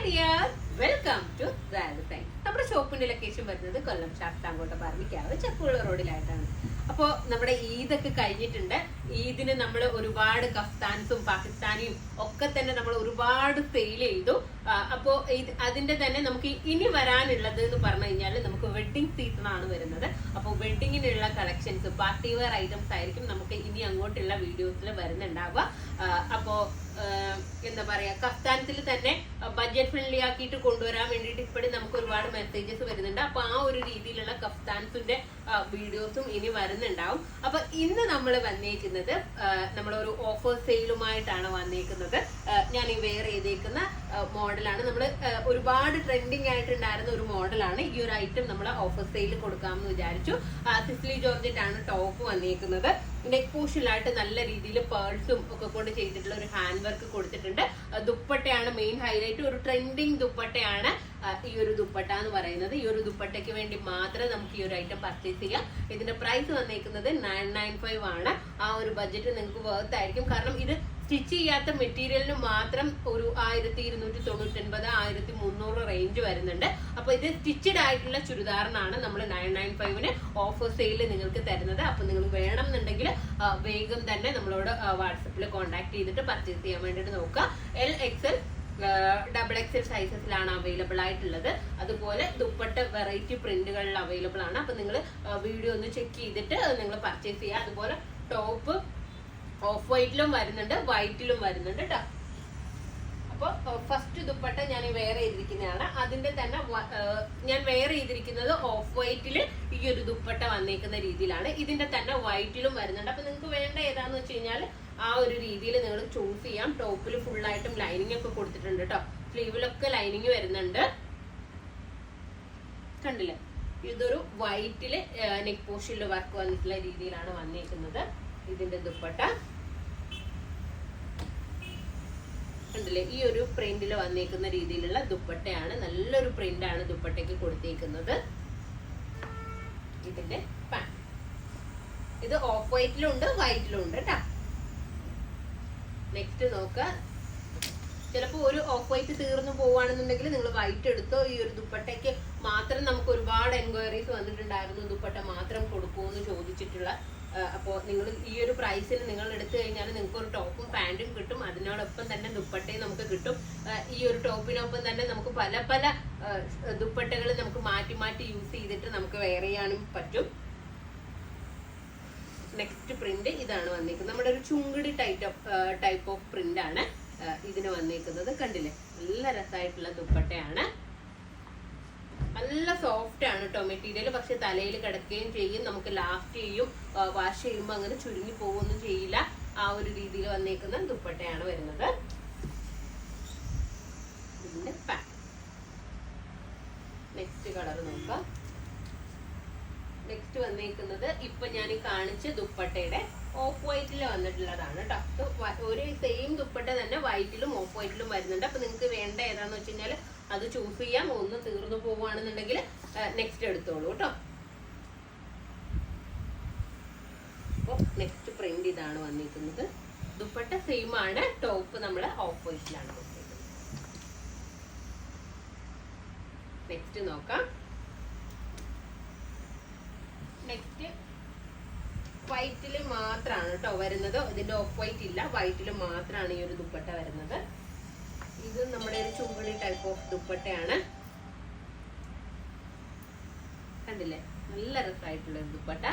Dear, welcome to റാലസൈൻ. നമ്മുടെ ഷോപ്പിന്റെ location വരുന്നത് കൊല്ലം ശാസ്താംകോട്ട പറമ്പിക്കാവ് ചക്കുള്ള റോഡിലായിട്ടാണ്. അപ്പോൾ നമ്മുടെ ഈദൊക്കെ കഴിഞ്ഞിട്ടുണ്ട്. ഈദിന് നമ്മൾ ഒരുപാട് കഫ്താൻസും പാകിസ്ഥാനിയും ഒക്കെ തന്നെ നമ്മൾ ഒരുപാട് സെയിൽ ചെയ്തു. അപ്പോൾ അതിന്റെ തന്നെ നമുക്ക് ഇനി വരാനുള്ളത് എന്ന് പറഞ്ഞു കഴിഞ്ഞാൽ നമുക്ക് വെഡിങ് സീസൺ ആണ് വരുന്നത്. അപ്പോൾ വെഡിങ്ങിനുള്ള കളക്ഷൻസ്, പാർട്ടി വെയർ ഐറ്റംസ് ആയിരിക്കും നമുക്ക് ഇനി അങ്ങോട്ടുള്ള വീഡിയോസിൽ വരുന്നുണ്ടാവുക. അപ്പോ എന്താ പറയാ, കഫ്താൻസിൽ തന്നെ ബഡ്ജറ്റ് ഫ്രണ്ട്ലി ആക്കിയിട്ട് കൊണ്ടുവരാൻ വേണ്ടിയിട്ട് ഇപ്പോഴും നമുക്ക് ഒരുപാട് മെസ്സേജസ് വരുന്നുണ്ട്. അപ്പൊ ആ ഒരു രീതിയിലുള്ള കഫ്താൻസിന്റെ വീഡിയോസും ഇനി വരുന്നുണ്ടാവും. അപ്പൊ ഇന്ന് നമ്മൾ വന്നേക്കുന്നത് നമ്മളൊരു ഓഫർ സെയിലുമായിട്ടാണ് വന്നേക്കുന്നത്. ഞാൻ ഈ വെയർ ചെയ്തേക്കുന്ന മോഡലാണ്. നമ്മൾ ഒരുപാട് ട്രെൻഡിങ് ആയിട്ടുണ്ടായിരുന്ന ഒരു മോഡലാണ്. ഈ ഒരു ഐറ്റം നമ്മൾ ഓഫർ സെയിൽ കൊടുക്കാമെന്ന് വിചാരിച്ചു. സിസ്ലി ജോർജറ്റ് ആണ് ടോപ്പ് വന്നേക്കുന്നത്. നെക്ക് പോർഷനിലായിട്ട് നല്ല രീതിയിൽ പേൾസും ഒക്കെ കൊണ്ട് ചെയ്തിട്ടുള്ള ഒരു ഹാൻഡ് വർക്ക് കൊടുത്തിട്ടുണ്ട്. ദുപ്പട്ടയാണ് മെയിൻ ഹൈലൈറ്റ്. ഒരു ട്രെൻഡിങ് ദുപ്പട്ടയാണ് ഈ ഒരു ദുപ്പട്ട എന്ന് പറയുന്നത്. ഈ ഒരു ദുപ്പട്ടയ്ക്ക് വേണ്ടി മാത്രം നമുക്ക് ഈ ഒരു ഐറ്റം പർച്ചേസ് ചെയ്യാം. ഇതിന്റെ പ്രൈസ് വന്നേക്കുന്നത് 995 ആണ്. ആ ഒരു ബഡ്ജറ്റ് നിങ്ങൾക്ക് വർത്ത് ആയിരിക്കും. കാരണം ഇത് സ്റ്റിച്ച് ചെയ്യാത്ത മെറ്റീരിയലിന് മാത്രം ഒരു 1299 1300 റേഞ്ച് വരുന്നുണ്ട്. അപ്പൊ ഇത് സ്റ്റിച്ചഡ് ആയിട്ടുള്ള ചുരിദാറിനാണ് നമ്മൾ 995 ഓഫർ സെയിൽ നിങ്ങൾക്ക് തരുന്നത്. അപ്പൊ നിങ്ങൾ വേണമെന്നുണ്ടെങ്കിൽ വേഗം തന്നെ നമ്മളോട് വാട്സപ്പിൽ കോൺടാക്ട് ചെയ്തിട്ട് പർച്ചേസ് ചെയ്യാൻ വേണ്ടിയിട്ട് നോക്കുക. LXL XXL സൈസസിലാണ് അവൈലബിൾ ആയിട്ടുള്ളത്. അതുപോലെ ദുപ്പട്ട വെറൈറ്റി പ്രിന്റുകളിൽ അവൈലബിൾ ആണ്. അപ്പൊ നിങ്ങൾ വീഡിയോ ഒന്ന് ചെക്ക് ചെയ്തിട്ട് നിങ്ങൾ പർച്ചേസ് ചെയ്യുക. അതുപോലെ ടോപ്പ് ഓഫ് വൈറ്റിലും വരുന്നുണ്ട്, വൈറ്റിലും വരുന്നുണ്ട് കേട്ടോ. അപ്പൊ ഫസ്റ്റ് ദുപ്പട്ട ഞാൻ വെയർ ചെയ്തിരിക്കുന്നതാണ്. അതിന്റെ തന്നെ ഞാൻ വെയർ ചെയ്തിരിക്കുന്നത് ഓഫ് വൈറ്റില് ഈ ഒരു ദുപ്പട്ട വന്നേക്കുന്ന രീതിയിലാണ്. ഇതിന്റെ തന്നെ വൈറ്റിലും വരുന്നുണ്ട്. അപ്പൊ നിങ്ങൾക്ക് വേണ്ട ഏതാന്ന് വെച്ച് കഴിഞ്ഞാൽ ആ ഒരു രീതിയിൽ നിങ്ങൾ ചൂസ് ചെയ്യാം. ടോപ്പിൽ ഫുൾ ആയിട്ടും ലൈനിങ് ഒക്കെ കൊടുത്തിട്ടുണ്ട് കേട്ടോ. സ്ലീവിലൊക്കെ ലൈനിങ് വരുന്നുണ്ട്. കണ്ടില്ലേ, ഇതൊരു വൈറ്റില് നെക്ക് പോർഷനിൽ വർക്ക് വന്നിട്ടുള്ള രീതിയിലാണ് വന്നേക്കുന്നത്. ഇതിന്റെ ദുപ്പട്ട കണ്ടില്ലേ, ഈ ഒരു പ്രിന്റിൽ വന്നേക്കുന്ന രീതിയിലുള്ള ദുപ്പട്ടയാണ്. നല്ലൊരു പ്രിന്റ് ആണ് ദുപ്പട്ടയ്ക്ക് കൊടുത്തേക്കുന്നത്. ഇതിന്റെ പാന്റ് ഇത് ഓഫ് വൈറ്റിലും ഉണ്ട്, വൈറ്റിലും ഉണ്ട് കേട്ടോ. നെക്സ്റ്റ് നോക്കുക. ചിലപ്പോൾ ഒരു ഓഫ് വൈറ്റ് തീർന്നു പോവുകയാണെന്നുണ്ടെങ്കിൽ നിങ്ങൾ വൈറ്റ് എടുത്തോ. ഈ ഒരു ദുപ്പട്ടയ്ക്ക് മാത്രം നമുക്ക് ഒരുപാട് എൻക്വയറീസ് വന്നിട്ടുണ്ടായിരുന്നു, ദുപ്പട്ട മാത്രം കൊടുക്കുമെന്ന് ചോദിച്ചിട്ടുള്ള. അപ്പോൾ നിങ്ങൾ ഈ ഒരു പ്രൈസിൽ നിങ്ങൾ എടുത്തു കഴിഞ്ഞാൽ നിങ്ങൾക്ക് ഒരു ടോപ്പും പാൻറ്റും കിട്ടും. അതിനോടൊപ്പം തന്നെ ദുപ്പട്ടയും നമുക്ക് കിട്ടും. ഈ ഒരു ടോപ്പിനൊപ്പം തന്നെ നമുക്ക് പല പല ദുപ്പട്ടകൾ നമുക്ക് മാറ്റി മാറ്റി യൂസ് ചെയ്തിട്ട് നമുക്ക് വെയർ ചെയ്യാനും പറ്റും. നെക്സ്റ്റ് പ്രിന്റ് ഇതാണ് വന്നേക്കുന്നത്. നമ്മുടെ ഒരു ചുങ്കിടി ടൈപ്പ് ഓഫ് പ്രിന്റ് ആണ് ഇതിന് വന്നേക്കുന്നത്. കണ്ടില്ലേ, നല്ല രസമായിട്ടുള്ള ദുപ്പട്ടയാണ്. നല്ല സോഫ്റ്റ് ആണ് കേട്ടോ മെറ്റീരിയൽ. പക്ഷെ തലയിൽ കിടക്കുകയും ചെയ്യും, നമുക്ക് ലാസ്റ്റ് ചെയ്യും. വാഷ് ചെയ്യുമ്പോൾ അങ്ങനെ ചുരുങ്ങി പോവുകയൊന്നും ചെയ്യില്ല. ആ ഒരു രീതിയിൽ വന്നേക്കുന്ന ദുപ്പട്ടയാണ് വരുന്നത്. ഇതിന്റെ പാന്റ്. നെക്സ്റ്റ് കളർ നോക്കാം. നെക്സ്റ്റ് വന്നേക്കുന്നത് ഇപ്പൊ ഞാൻ കാണിച്ച ദുപ്പട്ടയുടെ ഓഫ് വൈറ്റിൽ വന്നിട്ടുള്ളതാണ് കേട്ടോ. ഒരു സെയിം ദുപ്പട്ട തന്നെ വൈറ്റിലും ഓഫ് വൈറ്റിലും വരുന്നുണ്ട്. അപ്പൊ നിങ്ങൾക്ക് വേണ്ട ഏതാന്ന് വെച്ച് കഴിഞ്ഞാൽ അത് ചൂസ് ചെയ്യാം. ഒന്ന് തീർന്നു പോവുകയാണെന്നുണ്ടെങ്കിൽ നെക്സ്റ്റ് എടുത്തോളൂ കേട്ടോ. അപ്പോൾ നെക്സ്റ്റ് പ്രിന്റ് ഇതാണ് വന്നിരിക്കുന്നത്. ദുപ്പട്ട സെയിം ആണ്. ടോപ്പ് നമ്മൾ ഓഫ് വൈറ്റിലാണ് കൊടുത്തിരിക്കുന്നത്. നെക്സ്റ്റ് നോക്കാം. നെക്സ്റ്റ് വൈറ്റില് മാത്രമാണ് കേട്ടോ വരുന്നത്. ഇതിന്റെ ഓഫ് വൈറ്റ് ഇല്ല, വൈറ്റില് മാത്രമാണ് ഈ ഒരു ദുപ്പട്ട വരുന്നത്. ഇത് നമ്മുടെ ഒരു ചുങ്കിടി ടൈപ്പ് ഓഫ് ദുപ്പട്ടയാണ്. കണ്ടില്ലേ, നല്ല രസമായിട്ടുള്ള ഒരു ദുപ്പട്ട.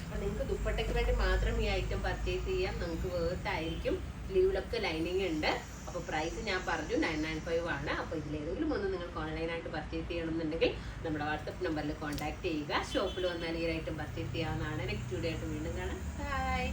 അപ്പൊ നിങ്ങൾക്ക് ദുപ്പട്ടയ്ക്ക് വേണ്ടി മാത്രം ഈ ഐറ്റം പർച്ചേസ് ചെയ്യാം. നമുക്ക് വേർത്ത് ആയിരിക്കും. സ്ലീവിലൊക്കെ ലൈനിങ് ഉണ്ട്. അപ്പൊ പ്രൈസ് ഞാൻ പറഞ്ഞു 995 ആണ്. അപ്പൊ ഇതിലേതെങ്കിലും ഒന്ന് നിങ്ങൾക്ക് ഓൺലൈനായിട്ട് പർച്ചേസ് ചെയ്യണമെന്നുണ്ടെങ്കിൽ നമ്മുടെ വാട്സപ്പ് നമ്പറിൽ കോൺടാക്ട് ചെയ്യുക. ഷോപ്പിൽ വന്നാൽ ഈ ഐറ്റം പർച്ചേസ് ചെയ്യാവുന്നതാണ്. നെക്സ്റ്റ് വീഡിയോ ആയിട്ട് വീണ്ടും കാണാം. ബൈ.